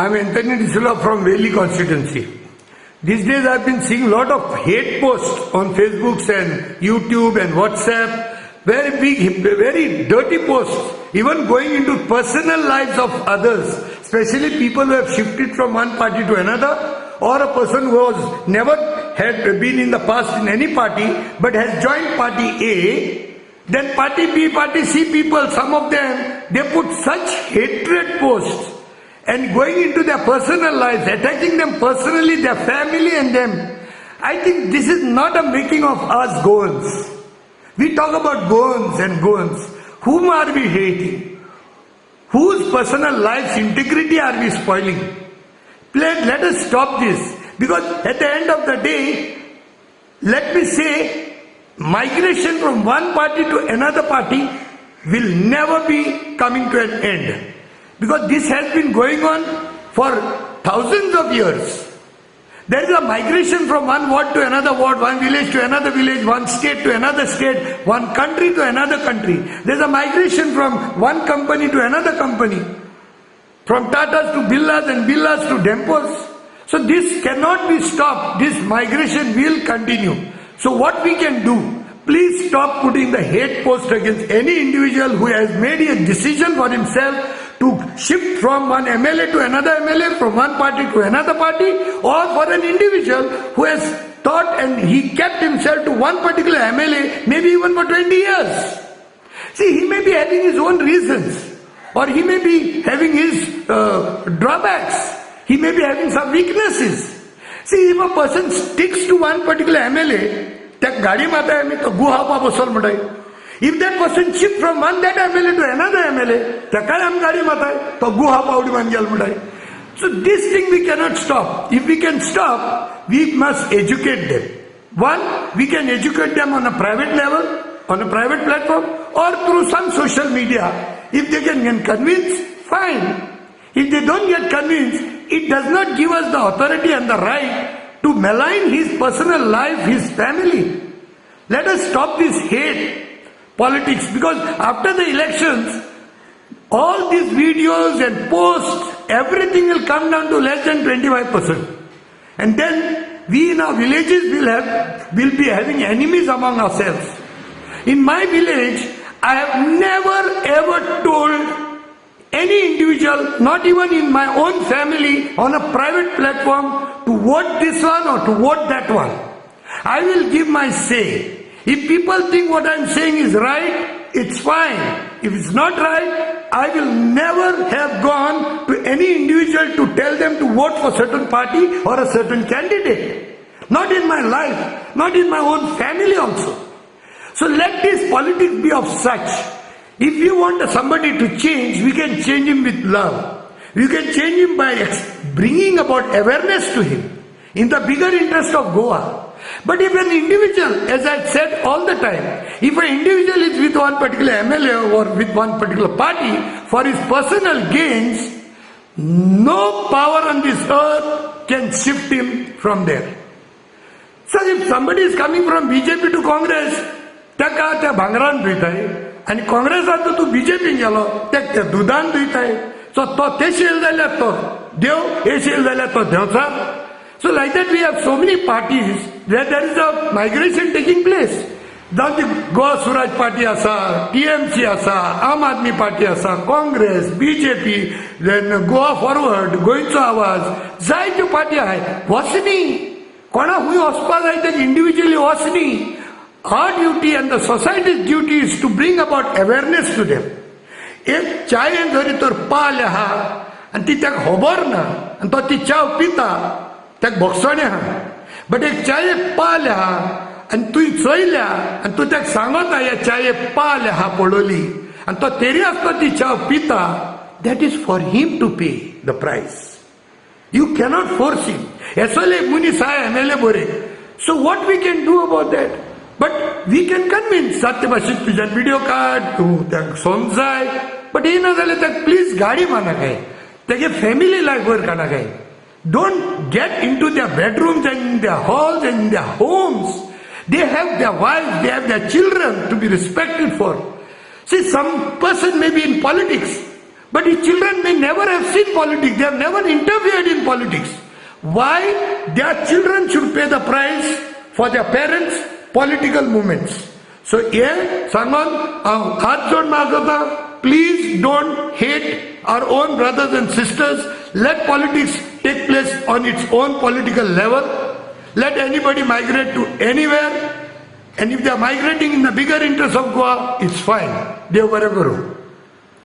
I'm Anthony D'Souza from Valley constituency. These days I've been seeing a lot of hate posts on Facebook and YouTube and WhatsApp. Very big, very dirty posts, even going into personal lives of others, especially people who have shifted from one party to another, or a person who has never had been in the past in any party but has joined party A. Then party B, party C people, some of them, they put such hatred posts and going into their personal lives, attacking them personally, their family and them. I think this is not a making of us Goans. We talk about Goans and Goans. Whom are we hating? Whose personal life's integrity are we spoiling? Let us stop this, because at the end of the day, let me say, migration from one party to another party will never be coming to an end. Because this has been going on for thousands of years. There is a migration from one ward to another ward, one village to another village, one state to another state, one country to another country. There is a migration from one company to another company. From Tatas to Birlas and Birlas to Dempos. So this cannot be stopped. This migration will continue. So what we can do, please stop putting the hate post against any individual who has made a decision for himself to shift from one MLA to another MLA, from one party to another party, or for an individual who has thought and he kept himself to one particular MLA, maybe even for 20 years. See, he may be having his own reasons, or he may be having his drawbacks, he may be having some weaknesses. See, if a person sticks to one particular MLA, त्या गाडी माता आम्ही तो गुहापा Basol म्हणटाय. If that person shift from one that MLA to another MLA, त्या काय आम गाडी माताय तो गुहापा उडी मान गेल म्हणटाय. So this thing we cannot stop. If we can stop, we must educate them. One, we can educate them on a private level, on a private platform, or through some social media. If they can get convinced, fine. If they don't get convinced, it does not give us the authority and the right to malign his personal life, his family. Let us stop this hate politics, because after the elections, all these videos and posts, everything will come down to less than 25%. And then we in our villages will be having enemies among ourselves. In my village, I have never ever told any individual, not even in my own family, on a private platform, to vote this one or to vote that one. I will give my say. If people think what I am saying is right, it's fine. If it's not right, I will never have gone to any individual to tell them to vote for a certain party or a certain candidate. Not in my life, not in my own family also. So let this politics be of such. If you want somebody to change, we can change him with love. We can change him by bringing about awareness to him in the bigger interest of Goa. But if an individual, as I said all the time, if an individual is with one particular MLA or with one particular party for his personal gains, no power on this earth can shift him from there. So if somebody is coming from BJP to Congress, त्या भांगरान धुयताय, आणि काँग्रेसात तू BJP गेलो त्या दुधान धुयताय. सो तो ते shell जाल्यार तो देव, हे shell जाल्यार तो Deocha. So like that we have so many parties where there is a migration taking place. Down the Goa Suraj Party asa, TMC asa, Aam Aadmi Party asa, Congress, BJP, then Goa Forward, Goincho Awaz, जायत्यो party आहे. वचनी कोणा हुंय वचपा जाय ते individually वचनी. Our duty and the society's duty is to bring about awareness to them. एक चायेन जरी तर पाल आहा आणि ती त्याक खबर ना आणि तो ती चाव पिता त्याक भोगसणे आहा. बट एक चाये पाल आहा आणि तू चयल्या आणि तू त्याक सांगता या चाये पाल आहा पडोली आणि तो तेरी आसता ती चाव पिता, that is for him to pay the price. You cannot force him. एसोले मुनीस आहा MLA बरे. So what we can do about that? But we can convince सात्य भाषेत तुझ्या व्हिडिओ काढ, तू त्या समजाय. बट हे ना झालं तर प्लीज गाडी माना काय त्याचे फॅमिली लाईफवर काढा काय. Don't get into their bedrooms and in their halls and in their homes. They have their wives, they have their children to be respected for. See, some person may be in politics, But his children may never have seen politics. They have never interfered in politics. Why their children should pay the price for their parents' political movements? So here, Sangon, हाथ जोड़ मांगता, please don't hate our own brothers and sisters. Let politics take place on its own political level. Let anybody migrate to anywhere. And if they are migrating in the bigger interest of Goa, it's fine. Dev Karo.